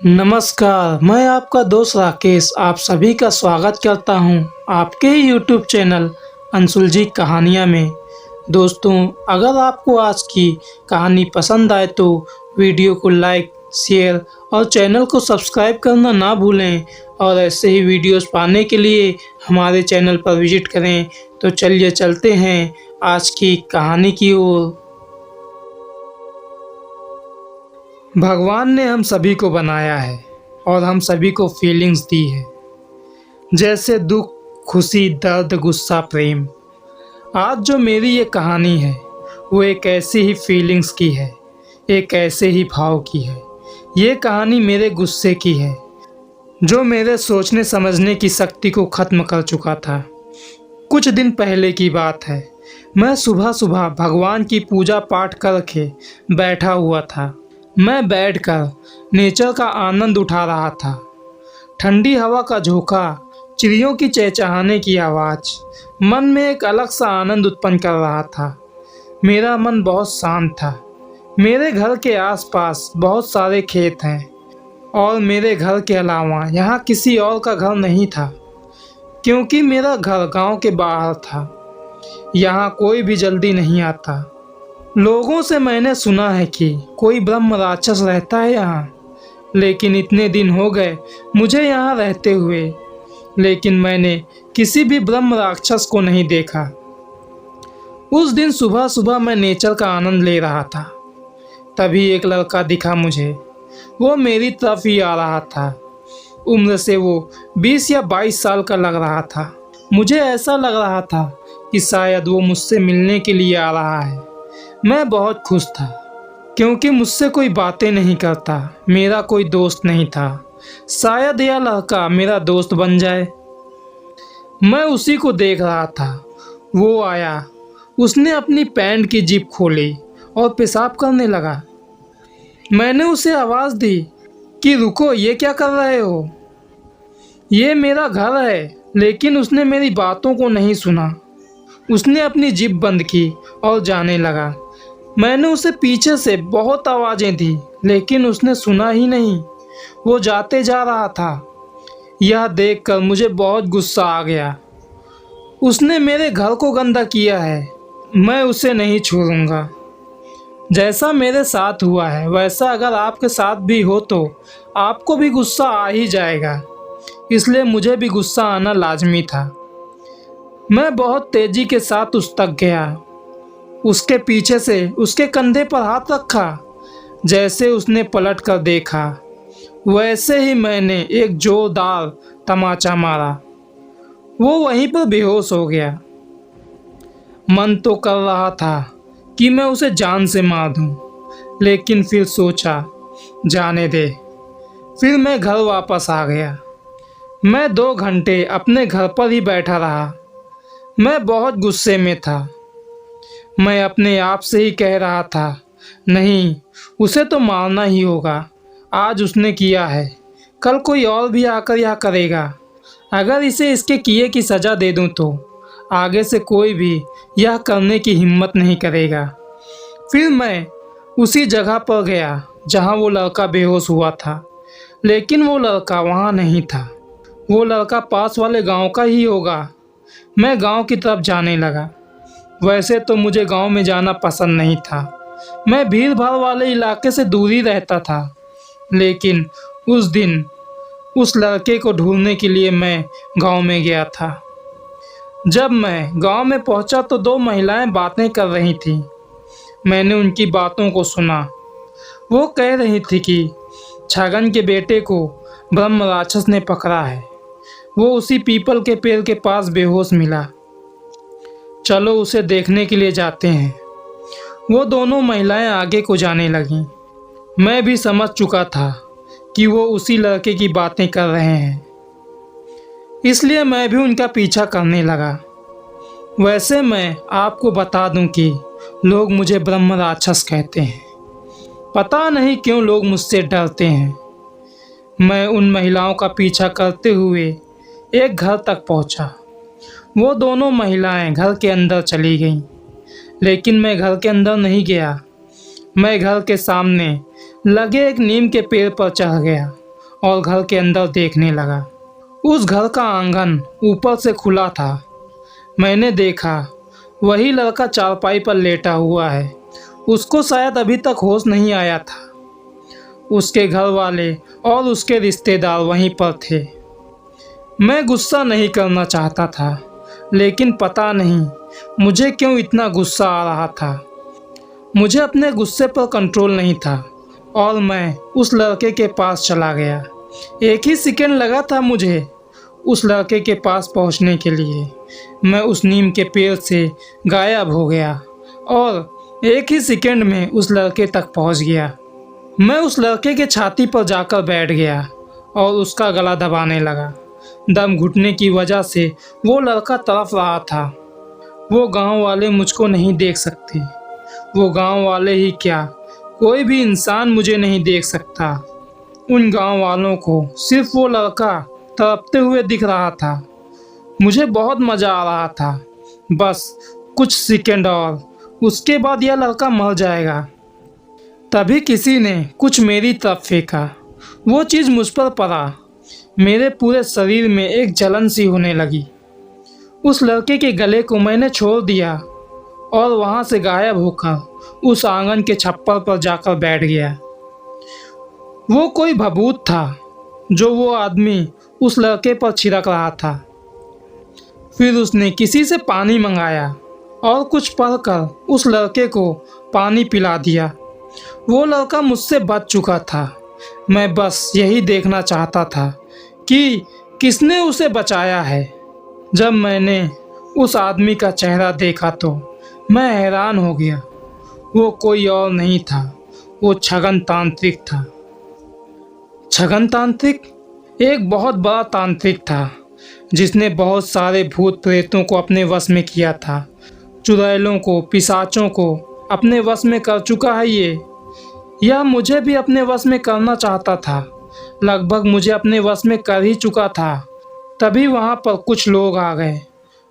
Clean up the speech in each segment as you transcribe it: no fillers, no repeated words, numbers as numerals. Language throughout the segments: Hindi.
नमस्कार, मैं आपका दोस्त राकेश आप सभी का स्वागत करता हूं आपके ही यूट्यूब चैनल अनसुलझी कहानियां में। दोस्तों, अगर आपको आज की कहानी पसंद आए तो वीडियो को लाइक, शेयर और चैनल को सब्सक्राइब करना ना भूलें और ऐसे ही वीडियोस पाने के लिए हमारे चैनल पर विजिट करें। तो चलिए चलते हैं आज की कहानी की ओर। भगवान ने हम सभी को बनाया है और हम सभी को फीलिंग्स दी है, जैसे दुख, खुशी, दर्द, गुस्सा, प्रेम। आज जो मेरी ये कहानी है वो एक ऐसी ही फीलिंग्स की है, एक ऐसे ही भाव की है। ये कहानी मेरे गुस्से की है जो मेरे सोचने समझने की शक्ति को ख़त्म कर चुका था। कुछ दिन पहले की बात है, मैं सुबह सुबह भगवान की पूजा पाठ करके बैठा हुआ था। मैं बैठकर नेचर का आनंद उठा रहा था। ठंडी हवा का झोंका, चिड़ियों की चहचहाने की आवाज़ मन में एक अलग सा आनंद उत्पन्न कर रहा था। मेरा मन बहुत शांत था। मेरे घर के आसपास बहुत सारे खेत हैं और मेरे घर के अलावा यहाँ किसी और का घर नहीं था, क्योंकि मेरा घर गांव के बाहर था। यहाँ कोई भी जल्दी नहीं आता। लोगों से मैंने सुना है कि कोई ब्रह्म राक्षस रहता है यहाँ, लेकिन इतने दिन हो गए मुझे यहाँ रहते हुए, लेकिन मैंने किसी भी ब्रह्म राक्षस को नहीं देखा। उस दिन सुबह सुबह मैं नेचर का आनंद ले रहा था, तभी एक लड़का दिखा मुझे। वो मेरी तरफ ही आ रहा था। उम्र से वो 20 या 22 साल का लग रहा था। मुझे ऐसा लग रहा था कि शायद वो मुझसे मिलने के लिए आ रहा है। मैं बहुत खुश था, क्योंकि मुझसे कोई बातें नहीं करता, मेरा कोई दोस्त नहीं था। शायद यह लड़का मेरा दोस्त बन जाए। मैं उसी को देख रहा था। वो आया, उसने अपनी पैंट की जिप खोली और पेशाब करने लगा। मैंने उसे आवाज़ दी कि रुको, ये क्या कर रहे हो? ये मेरा घर है। लेकिन उसने मेरी बातों को नहीं सुना। उसने अपनी जिप बंद की और जाने लगा। मैंने उसे पीछे से बहुत आवाज़ें दी, लेकिन उसने सुना ही नहीं। वो जाते जा रहा था। यह देखकर मुझे बहुत गुस्सा आ गया। उसने मेरे घर को गंदा किया है, मैं उसे नहीं छोड़ूंगा। जैसा मेरे साथ हुआ है वैसा अगर आपके साथ भी हो तो आपको भी गुस्सा आ ही जाएगा। इसलिए मुझे भी गुस्सा आना लाजमी था। मैं बहुत तेज़ी के साथ उस तक गया। उसके पीछे से उसके कंधे पर हाथ रखा। जैसे उसने पलट कर देखा, वैसे ही मैंने एक जोरदार तमाचा मारा। वो वहीं पर बेहोश हो गया। मन तो कर रहा था कि मैं उसे जान से मार दूं, लेकिन फिर सोचा जाने दे। फिर मैं घर वापस आ गया। मैं 2 घंटे अपने घर पर ही बैठा रहा। मैं बहुत गुस्से में था। मैं अपने आप से ही कह रहा था, नहीं, उसे तो मारना ही होगा। आज उसने किया है, कल कोई और भी आकर यह करेगा। अगर इसे इसके किए की सज़ा दे दूं तो आगे से कोई भी यह करने की हिम्मत नहीं करेगा। फिर मैं उसी जगह पर गया जहां वो लड़का बेहोश हुआ था, लेकिन वो लड़का वहां नहीं था। वो लड़का पास वाले गांव का ही होगा। मैं गांव की तरफ जाने लगा। वैसे तो मुझे गांव में जाना पसंद नहीं था। मैं भीड़ भाड़ वाले इलाके से दूर ही रहता था। लेकिन उस दिन उस लड़के को ढूंढने के लिए मैं गांव में गया था। जब मैं गांव में पहुंचा तो 2 महिलाएं बातें कर रही थीं। मैंने उनकी बातों को सुना। वो कह रही थी कि छगन के बेटे को ब्रह्म राक्षस ने पकड़ा है। वो उसी पीपल के पेड़ के पास बेहोश मिला। चलो उसे देखने के लिए जाते हैं। वो दोनों महिलाएं आगे को जाने लगीं। मैं भी समझ चुका था कि वो उसी लड़के की बातें कर रहे हैं, इसलिए मैं भी उनका पीछा करने लगा। वैसे मैं आपको बता दूं कि लोग मुझे ब्रह्म राक्षस कहते हैं। पता नहीं क्यों लोग मुझसे डरते हैं। मैं उन महिलाओं का पीछा करते हुए एक घर तक पहुंचा। वो दोनों महिलाएं घर के अंदर चली गईं, लेकिन मैं घर के अंदर नहीं गया। मैं घर के सामने लगे एक नीम के पेड़ पर चढ़ गया। और घर के अंदर देखने लगा। उस घर का आंगन ऊपर से खुला था। मैंने देखा वही लड़का चारपाई पर लेटा हुआ है। उसको शायद अभी तक होश नहीं आया था। उसके घर वाले और उसके रिश्तेदार वहीं पर थे। मैं गुस्सा नहीं करना चाहता था, लेकिन पता नहीं मुझे क्यों इतना गुस्सा आ रहा था। मुझे अपने गुस्से पर कंट्रोल नहीं था और मैं उस लड़के के पास चला गया। एक ही सेकंड लगा था मुझे उस लड़के के पास पहुंचने के लिए। मैं उस नीम के पेड़ से गायब हो गया और एक ही सेकंड में उस लड़के तक पहुंच गया। मैं उस लड़के के छाती पर जाकर बैठ गया और उसका गला दबाने लगा। दम घुटने की वजह से वो लड़का तड़प रहा था। वो गांव वाले मुझको नहीं देख सकते। वो गांव वाले ही क्या, कोई भी इंसान मुझे नहीं देख सकता। उन गांव वालों को सिर्फ वो लड़का तड़पते हुए दिख रहा था। मुझे बहुत मज़ा आ रहा था। बस कुछ सेकंड और, उसके बाद यह लड़का मर जाएगा। तभी किसी ने कुछ मेरी तरफ फेंका। वो चीज़ मुझ पर पड़ा। मेरे पूरे शरीर में एक जलन सी होने लगी। उस लड़के के गले को मैंने छोड़ दिया और वहाँ से गायब होकर उस आंगन के छप्पर पर जाकर बैठ गया। वो कोई भभूत था जो वो आदमी उस लड़के पर छिड़क रहा था। फिर उसने किसी से पानी मंगाया और कुछ पढ़कर उस लड़के को पानी पिला दिया। वो लड़का मुझसे बच चुका था। मैं बस यही देखना चाहता था कि किसने उसे बचाया है। जब मैंने उस आदमी का चेहरा देखा तो मैं हैरान हो गया। वो कोई और नहीं था, वो छगन तांत्रिक था। छगन तांत्रिक एक बहुत बड़ा तांत्रिक था जिसने बहुत सारे भूत प्रेतों को अपने वश में किया था। चुड़ैलों को, पिशाचों को अपने वश में कर चुका है यह मुझे भी अपने वश में करना चाहता था। लगभग मुझे अपने वश में कर ही चुका था। तभी वहाँ पर कुछ लोग आ गए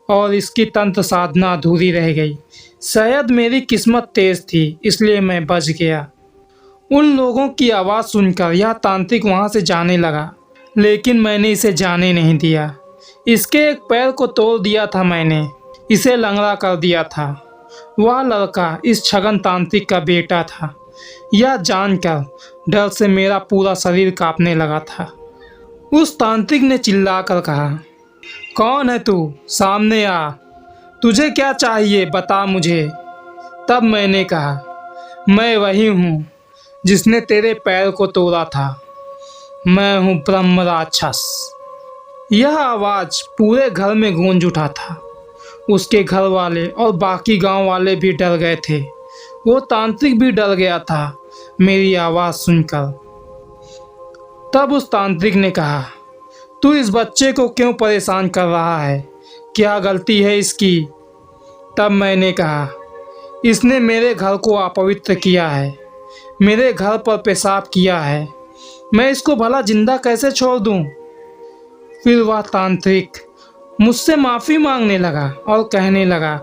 और इसकी तंत्र साधना अधूरी रह गई। शायद मेरी किस्मत तेज थी, इसलिए मैं बच गया। उन लोगों की आवाज़ सुनकर यह तांत्रिक वहाँ से जाने लगा, लेकिन मैंने इसे जाने नहीं दिया। इसके एक पैर को तोड़ दिया था मैंने, इसे लंगड़ा कर दिया था। वह लड़का इस छगन तांत्रिक का बेटा था। यह जानकर डर से मेरा पूरा शरीर कांपने लगा था। उस तांत्रिक ने चिल्लाकर कहा, कौन है तू? सामने आ। तुझे क्या चाहिए, बता मुझे। तब मैंने कहा, मैं वही हूँ जिसने तेरे पैर को तोड़ा था। मैं हूँ ब्रह्म राक्षस। यह आवाज़ पूरे घर में गूंज उठा था। उसके घर वाले और बाकी गांव वाले भी डर गए थे। वो तांत्रिक भी डर गया था मेरी आवाज़ सुनकर। तब उस तांत्रिक ने कहा, तू इस बच्चे को क्यों परेशान कर रहा है? क्या गलती है इसकी? तब मैंने कहा, इसने मेरे घर को अपवित्र किया है, मेरे घर पर पेशाब किया है। मैं इसको भला जिंदा कैसे छोड़ दूं? फिर वह तांत्रिक मुझसे माफ़ी मांगने लगा और कहने लगा,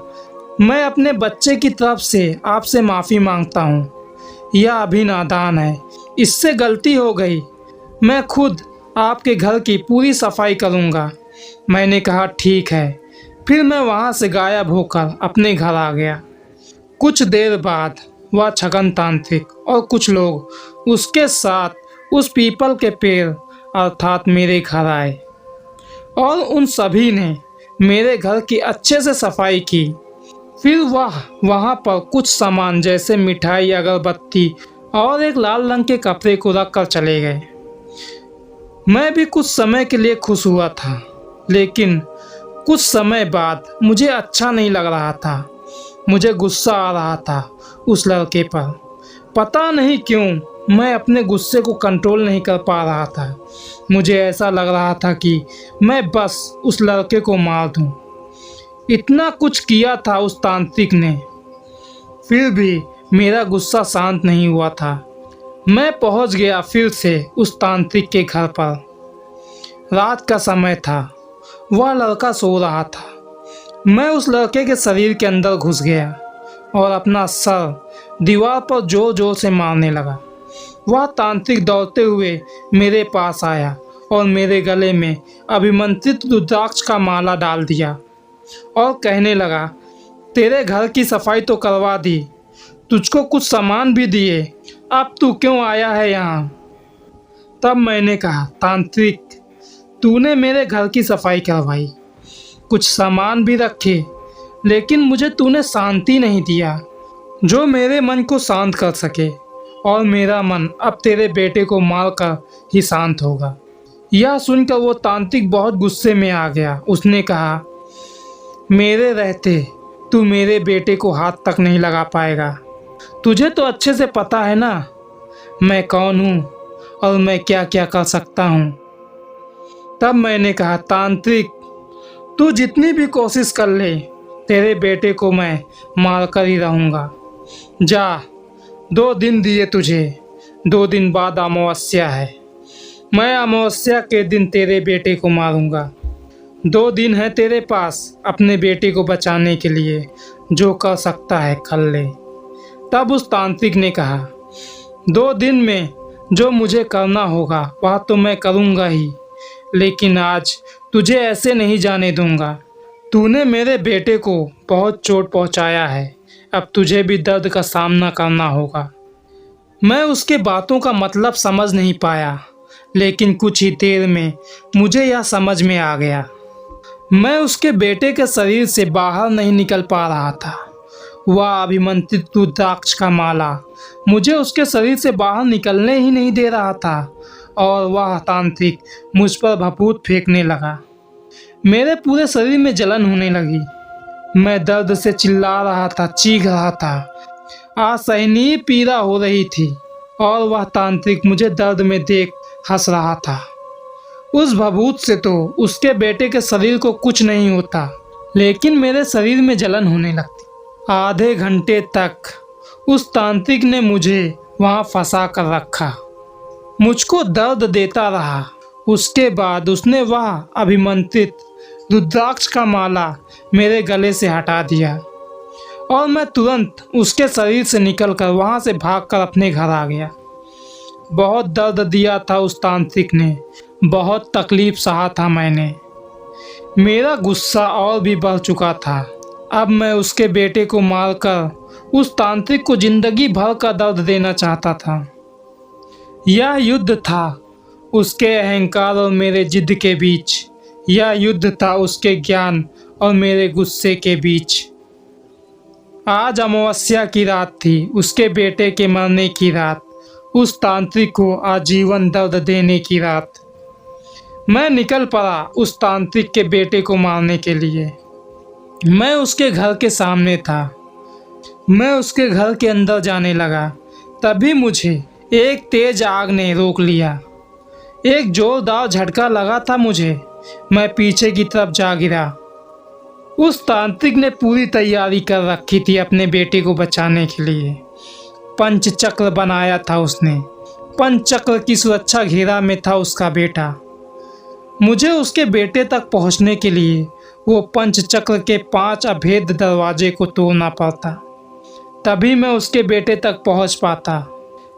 मैं अपने बच्चे की तरफ से आपसे माफ़ी मांगता हूँ। यह अभी नादान है, इससे गलती हो गई। मैं खुद आपके घर की पूरी सफाई करूँगा। मैंने कहा, ठीक है। फिर मैं वहाँ से गायब होकर अपने घर आ गया। कुछ देर बाद वह छगन तांत्रिक और कुछ लोग उसके साथ उस पीपल के पेड़ अर्थात मेरे घर आए और उन सभी ने मेरे घर की अच्छे से सफाई की। फिर वह वहाँ पर कुछ सामान जैसे मिठाई, अगरबत्ती और एक लाल रंग के कपड़े को रख कर चले गए। मैं भी कुछ समय के लिए खुश हुआ था, लेकिन कुछ समय बाद मुझे अच्छा नहीं लग रहा था। मुझे गुस्सा आ रहा था उस लड़के पर। पता नहीं क्यों मैं अपने गुस्से को कंट्रोल नहीं कर पा रहा था। मुझे ऐसा लग रहा था कि मैं बस उस लड़के को मार दूं। इतना कुछ किया था उस तांत्रिक ने, फिर भी मेरा गुस्सा शांत नहीं हुआ था। मैं पहुंच गया फिर से उस तांत्रिक के घर पर। रात का समय था, वह लड़का सो रहा था। मैं उस लड़के के शरीर के अंदर घुस गया और अपना सर दीवार पर जोर जोर से मारने लगा। वह तांत्रिक दौड़ते हुए मेरे पास आया और मेरे गले में अभिमंत्रित रुद्राक्ष का माला डाल दिया और कहने लगा, तेरे घर की सफाई तो करवा दी, तुझको कुछ सामान भी दिए, अब तू क्यों आया है यहाँ? तब मैंने कहा, तांत्रिक, तूने मेरे घर की सफाई करवाई, कुछ सामान भी रखे, लेकिन मुझे तूने शांति नहीं दिया जो मेरे मन को शांत कर सके, और मेरा मन अब तेरे बेटे को मारकर ही शांत होगा। यह सुनकर वो तांत्रिक बहुत गुस्से में आ गया। उसने कहा, मेरे रहते तू मेरे बेटे को हाथ तक नहीं लगा पाएगा। तुझे तो अच्छे से पता है ना मैं कौन हूँ और मैं क्या क्या कर सकता हूँ। तब मैंने कहा, तांत्रिक, तू जितनी भी कोशिश कर ले, तेरे बेटे को मैं मार कर ही रहूँगा। जा, 2 दिन दिए तुझे, 2 दिन बाद अमावस्या है, मैं अमावस्या के दिन तेरे बेटे को मारूंगा। 2 दिन है तेरे पास अपने बेटे को बचाने के लिए, जो कर सकता है कर ले। तब उस तांत्रिक ने कहा, 2 दिन में जो मुझे करना होगा वह तो मैं करूंगा ही, लेकिन आज तुझे ऐसे नहीं जाने दूंगा। तूने मेरे बेटे को बहुत चोट पहुंचाया है, अब तुझे भी दर्द का सामना करना होगा। मैं उसके बातों का मतलब समझ नहीं पाया, लेकिन कुछ ही देर में मुझे यह समझ में आ गया। मैं उसके बेटे के शरीर से बाहर नहीं निकल पा रहा था। वह अभिमंत्रित रुद्राक्ष का माला मुझे उसके शरीर से बाहर निकलने ही नहीं दे रहा था, और वह तांत्रिक मुझ पर भभूत फेंकने लगा। मेरे पूरे शरीर में जलन होने लगी। मैं दर्द से चिल्ला रहा था, चीख रहा था, असहनीय पीड़ा हो रही थी, और वह तांत्रिक मुझे दर्द में देख हंस रहा था। उस भभूत से तो उसके बेटे के शरीर को कुछ नहीं होता, लेकिन मेरे शरीर में जलन होने लगती। आधे घंटे तक उस तांत्रिक ने मुझे वहाँ फंसा कर रखा, मुझको दर्द देता रहा। उसके बाद उसने वह अभिमंत्रित रुद्राक्ष का माला मेरे गले से हटा दिया, और मैं तुरंत उसके शरीर से निकलकर वहाँ से भागकर अपने घर आ गया। बहुत दर्द दिया था उस तांत्रिक ने, बहुत तकलीफ सहा था मैंने। मेरा गुस्सा और भी बढ़ चुका था। अब मैं उसके बेटे को मारकर उस तांत्रिक को जिंदगी भर का दर्द देना चाहता था। यह युद्ध था उसके अहंकार और मेरे जिद के बीच। यह युद्ध था उसके ज्ञान और मेरे गुस्से के बीच। आज अमावस्या की रात थी, उसके बेटे के मरने की रात, उस तांत्रिक को आजीवन दर्द देने की रात। मैं निकल पड़ा उस तांत्रिक के बेटे को मारने के लिए। मैं उसके घर के सामने था। मैं उसके घर के अंदर जाने लगा, तभी मुझे एक तेज आग ने रोक लिया। एक जोरदार झटका लगा था मुझे। मैं पीछे की तरफ जा गिरा। उस तांत्रिक ने पूरी तैयारी कर रखी थी अपने बेटे को बचाने के लिए। पंचचक्र बनाया था उसने। पंचचक्र की सुरक्षा घेरा में था उसका बेटा। मुझे उसके बेटे तक पहुंचने के लिए वो पंचचक्र के 5 अभेद दरवाजे को तोड़ना पड़ता, तभी मैं उसके बेटे तक पहुंच पाता।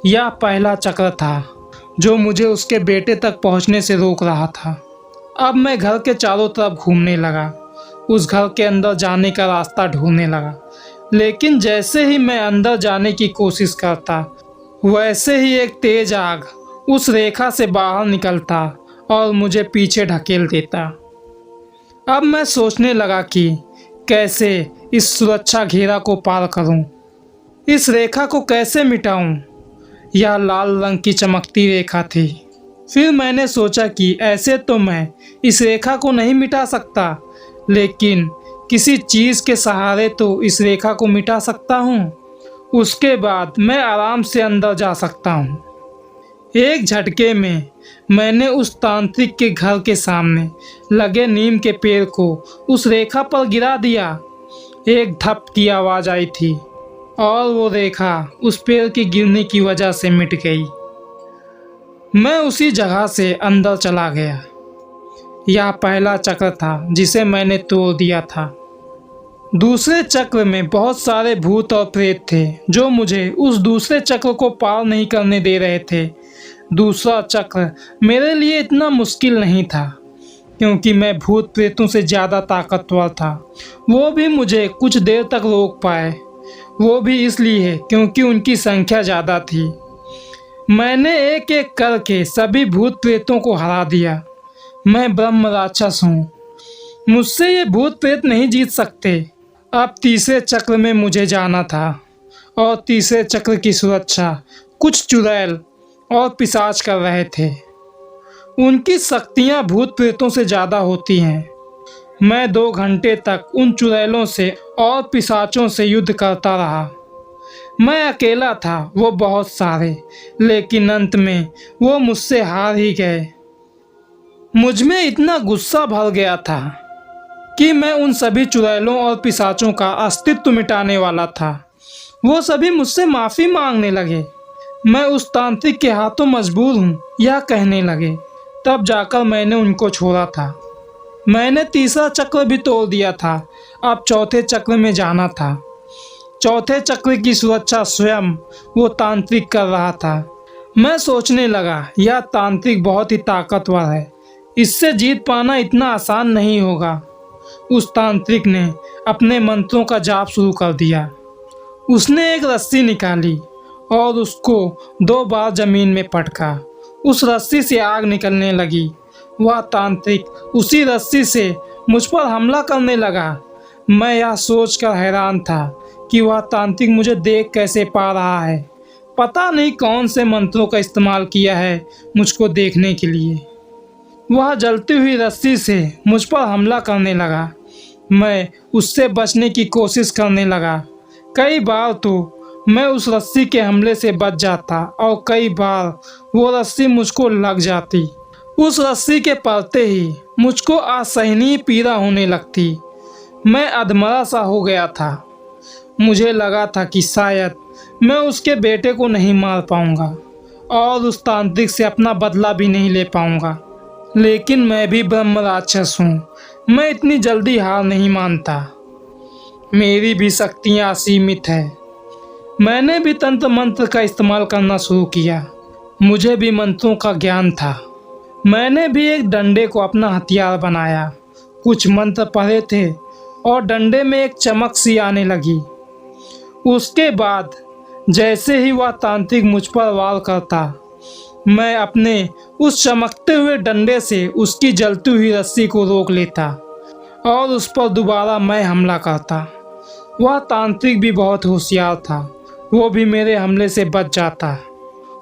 यह पहला चक्र था जो मुझे उसके बेटे तक पहुंचने से रोक रहा था। अब मैं घर के चारों तरफ घूमने लगा, उस घर के अंदर जाने का रास्ता ढूंढने लगा, लेकिन जैसे ही मैं अंदर जाने की कोशिश करता, वैसे ही एक तेज आग उस रेखा से बाहर निकलता और मुझे पीछे ढकेल देता। अब मैं सोचने लगा कि कैसे इस सुरक्षा घेरा को पार करूं, इस रेखा को कैसे मिटाऊं। यह लाल रंग की चमकती रेखा थी। फिर मैंने सोचा कि ऐसे तो मैं इस रेखा को नहीं मिटा सकता, लेकिन किसी चीज़ के सहारे तो इस रेखा को मिटा सकता हूँ। उसके बाद मैं आराम से अंदर जा सकता हूँ। एक झटके में मैंने उस तांत्रिक के घर के सामने लगे नीम के पेड़ को उस रेखा पर गिरा दिया। एक धप की आवाज़ आई थी और वो रेखा उस पेड़ के गिरने की वजह से मिट गई। मैं उसी जगह से अंदर चला गया। यह पहला चक्र था जिसे मैंने तोड़ दिया था। दूसरे चक्र में बहुत सारे भूत और प्रेत थे जो मुझे उस दूसरे चक्र को पार नहीं करने दे रहे थे। दूसरा चक्र मेरे लिए इतना मुश्किल नहीं था क्योंकि मैं भूत प्रेतों से ज़्यादा ताकतवर था। वो भी मुझे कुछ देर तक रोक पाए, वो भी इसलिए क्योंकि उनकी संख्या ज़्यादा थी। मैंने एक एक करके सभी भूत प्रेतों को हरा दिया। मैं ब्रह्म राक्षस हूँ, मुझसे ये भूत प्रेत नहीं जीत सकते। अब तीसरे चक्र में मुझे जाना था और तीसरे चक्र की सुरक्षा कुछ चुड़ैल और पिशाच कर रहे थे। उनकी शक्तियाँ भूत प्रेतों से ज़्यादा होती हैं। मैं 2 घंटे तक उन चुड़ैलों से और पिशाचों से युद्ध करता रहा। मैं अकेला था, वो बहुत सारे, लेकिन अंत में वो मुझसे हार ही गए। मुझ में इतना गुस्सा भर गया था कि मैं उन सभी चुड़ैलों और पिशाचों का अस्तित्व मिटाने वाला था। वो सभी मुझसे माफ़ी मांगने लगे। मैं उस तांत्रिक के हाथों मजबूर हूँ यह कहने लगे। तब जाकर मैंने उनको छोड़ा था। मैंने तीसरा चक्र भी तोड़ दिया था। अब चौथे चक्र में जाना था। चौथे चक्र की सुरक्षा स्वयं वो तांत्रिक कर रहा था। मैं सोचने लगा, यह तांत्रिक बहुत ही ताकतवर है, इससे जीत पाना इतना आसान नहीं होगा। उस तांत्रिक ने अपने मंत्रों का जाप शुरू कर दिया। उसने एक रस्सी निकाली और उसको 2 बार जमीन में पटका। उस रस्सी से आग निकलने लगी। वह तांत्रिक उसी रस्सी से मुझ पर हमला करने लगा। मैं यह सोचकर हैरान था कि वह तांत्रिक मुझे देख कैसे पा रहा है। पता नहीं कौन से मंत्रों का इस्तेमाल किया है मुझको देखने के लिए। वह जलती हुई रस्सी से मुझ पर हमला करने लगा। मैं उससे बचने की कोशिश करने लगा। कई बार तो मैं उस रस्सी के हमले से बच जाता और कई बार वो रस्सी मुझको लग जाती। उस रस्सी के पड़ते ही मुझको असहनीय पीड़ा होने लगती। मैं अधमरा सा हो गया था। मुझे लगा था कि शायद मैं उसके बेटे को नहीं मार पाऊंगा और उस तांत्रिक से अपना बदला भी नहीं ले पाऊंगा। लेकिन मैं भी ब्रह्म राक्षस हूँ, मैं इतनी जल्दी हार नहीं मानता। मेरी भी शक्तियाँ असीमित है। मैंने भी तंत्र मंत्र का इस्तेमाल करना शुरू किया। मुझे भी मंत्रों का ज्ञान था। मैंने भी एक डंडे को अपना हथियार बनाया। कुछ मंत्र पढ़े थे और डंडे में एक चमक सी आने लगी। उसके बाद जैसे ही वह तांत्रिक मुझ पर वार करता, मैं अपने उस चमकते हुए डंडे से उसकी जलती हुई रस्सी को रोक लेता और उस पर दोबारा मैं हमला करता। वह तांत्रिक भी बहुत होशियार था, वो भी मेरे हमले से बच जाता।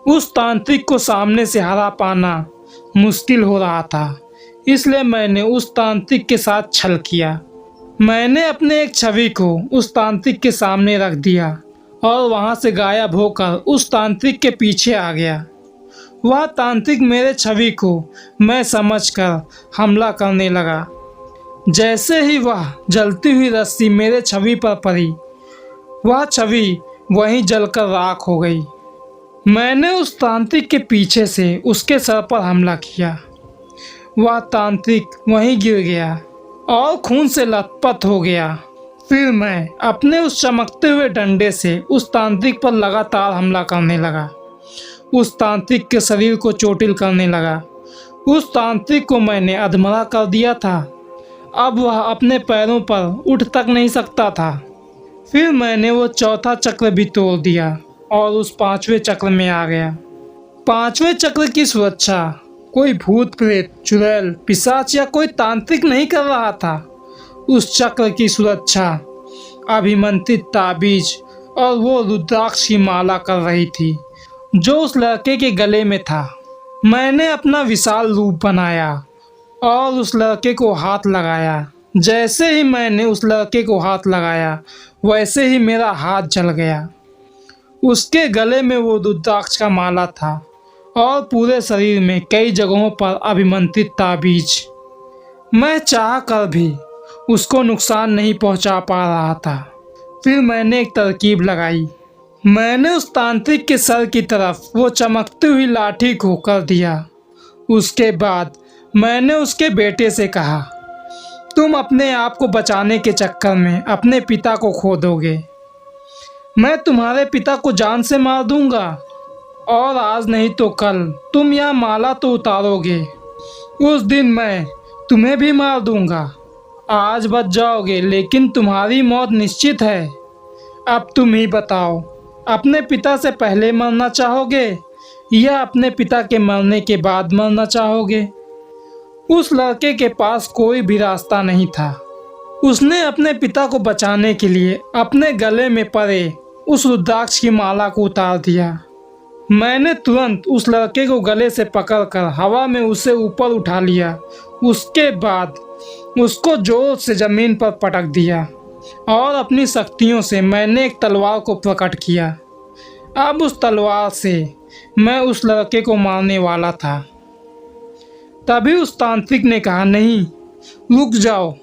उस तांत्रिक को सामने से हरा पाना मुश्किल हो रहा था, इसलिए मैंने उस तांत्रिक के साथ छल किया। मैंने अपने एक छवि को उस तांत्रिक के सामने रख दिया और वहां से गायब होकर उस तांत्रिक के पीछे आ गया। वह तांत्रिक मेरे छवि को मैं समझकर हमला करने लगा। जैसे ही वह जलती हुई रस्सी मेरे छवि पर पड़ी, वह छवि वहीं जलकर राख हो गई। मैंने उस तांत्रिक के पीछे से उसके सर पर हमला किया। वह तांत्रिक वहीं गिर गया और खून से लथपथ हो गया। फिर मैं अपने उस चमकते हुए डंडे से उस तांत्रिक पर लगातार हमला करने लगा। उस तांत्रिक के शरीर को चोटिल करने लगा। उस तांत्रिक को मैंने अधमरा कर दिया था। अब वह अपने पैरों पर उठ तक नहीं सकता था। फिर मैंने वो चौथा चक्र भी तोड़ दिया और उस 5वें चक्र में आ गया। 5वें चक्र की सुरक्षा कोई भूत प्रेत, चुड़ैल, पिशाच या कोई तांत्रिक नहीं कर रहा था। उस चक्र की सुरक्षा अभिमंत्रित ताबीज और वो रुद्राक्ष की माला कर रही थी जो उस लड़के के गले में था। मैंने अपना विशाल रूप बनाया और उस लड़के को हाथ लगाया। जैसे ही मैंने उस लड़के को हाथ लगाया, वैसे ही मेरा हाथ जल गया। उसके गले में वो रुद्राक्ष का माला था और पूरे शरीर में कई जगहों पर अभिमंत्रित ताबीज। मैं चाह कर भी उसको नुकसान नहीं पहुंचा पा रहा था। फिर मैंने एक तरकीब लगाई। मैंने उस तांत्रिक के सर की तरफ वो चमकती हुई लाठी को कर दिया। उसके बाद मैंने उसके बेटे से कहा, तुम अपने आप को बचाने के चक्कर में अपने पिता को खो दोगे। मैं तुम्हारे पिता को जान से मार दूंगा और आज नहीं तो कल तुम यह माला तो उतारोगे। उस दिन मैं तुम्हें भी मार दूंगा। आज बच जाओगे लेकिन तुम्हारी मौत निश्चित है। अब तुम ही बताओ, अपने पिता से पहले मरना चाहोगे या अपने पिता के मरने के बाद मरना चाहोगे? उस लड़के के पास कोई भी रास्ता नहीं था। उसने अपने पिता को बचाने के लिए अपने गले में पड़े उस रुद्राक्ष की माला को उतार दिया। मैंने तुरंत उस लड़के को गले से पकड़कर हवा में उसे ऊपर उठा लिया। उसके बाद उसको जोर से जमीन पर पटक दिया और अपनी शक्तियों से मैंने एक तलवार को प्रकट किया। अब उस तलवार से मैं उस लड़के को मारने वाला था। तभी उस तांत्रिक ने कहा, नहीं, रुक जाओ,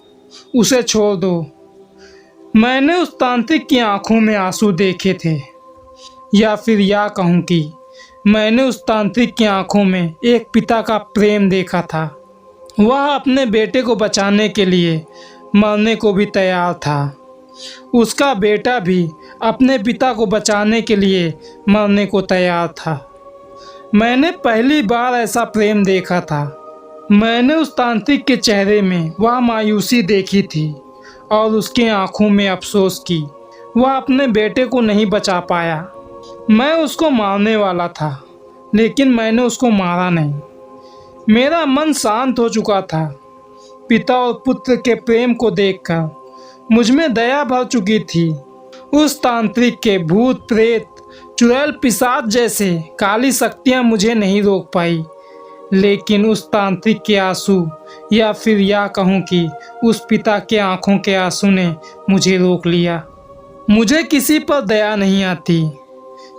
उसे छोड़ दो। मैंने उस तांत्रिक की आंखों में आंसू देखे थे, या फिर यह कहूँ कि मैंने उस तांत्रिक की आंखों में एक पिता का प्रेम देखा था। वह अपने बेटे को बचाने के लिए मरने को भी तैयार था। उसका बेटा भी अपने पिता को बचाने के लिए मरने को तैयार था। मैंने पहली बार ऐसा प्रेम देखा था। मैंने उस तांत्रिक के चेहरे में वह मायूसी देखी थी और उसकी आंखों में अफसोस की। वह अपने बेटे को नहीं बचा पाया। मैं उसको मारने वाला था, लेकिन मैंने उसको मारा नहीं। मेरा मन शांत हो चुका था। पिता और पुत्र के प्रेम को देखकर मुझ में दया भर चुकी थी। उस तांत्रिक के भूत प्रेत चुड़ैल पिशाच जैसे काली शक्तियाँ मुझे नहीं रोक पाई, लेकिन उस तांत्रिक के आंसू, या फिर यह कहूँ कि उस पिता के आंखों के आंसू ने मुझे रोक लिया। मुझे किसी पर दया नहीं आती,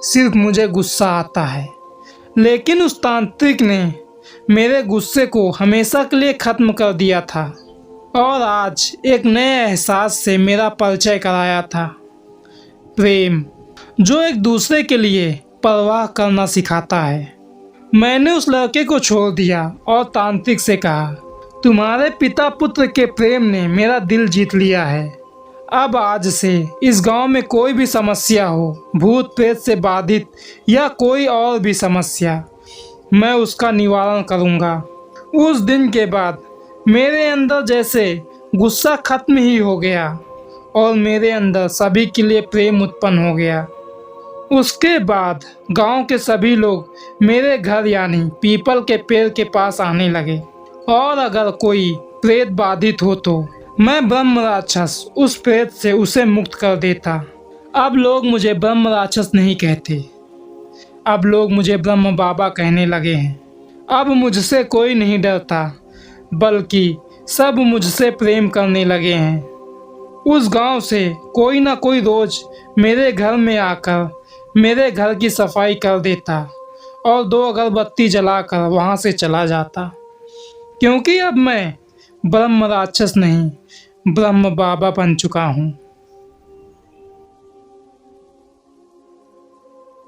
सिर्फ मुझे गुस्सा आता है। लेकिन उस तांत्रिक ने मेरे गुस्से को हमेशा के लिए ख़त्म कर दिया था और आज एक नए एहसास से मेरा परिचय कराया था। प्रेम, जो एक दूसरे के लिए परवाह करना सिखाता है। मैंने उस लड़के को छोड़ दिया और तांत्रिक से कहा, तुम्हारे पिता पुत्र के प्रेम ने मेरा दिल जीत लिया है। अब आज से इस गांव में कोई भी समस्या हो, भूत प्रेत से बाधित या कोई और भी समस्या, मैं उसका निवारण करूंगा। उस दिन के बाद मेरे अंदर जैसे गुस्सा खत्म ही हो गया और मेरे अंदर सभी के लिए प्रेम उत्पन्न हो गया। उसके बाद गांव के सभी लोग मेरे घर यानी पीपल के पेड़ के पास आने लगे और अगर कोई प्रेत बाधित हो तो मैं ब्रह्म राक्षस उस प्रेत से उसे मुक्त कर देता। अब लोग मुझे ब्रह्म राक्षस नहीं कहते, अब लोग मुझे ब्रह्म बाबा कहने लगे हैं। अब मुझसे कोई नहीं डरता, बल्कि सब मुझसे प्रेम करने लगे हैं। उस गांव से कोई ना कोई रोज मेरे घर में आकर मेरे घर की सफाई कर देता और 2 अगरबत्ती जलाकर वहां से चला जाता, क्योंकि अब मैं ब्रह्म राक्षस नहीं, ब्रह्म बाबा बन चुका हूँ।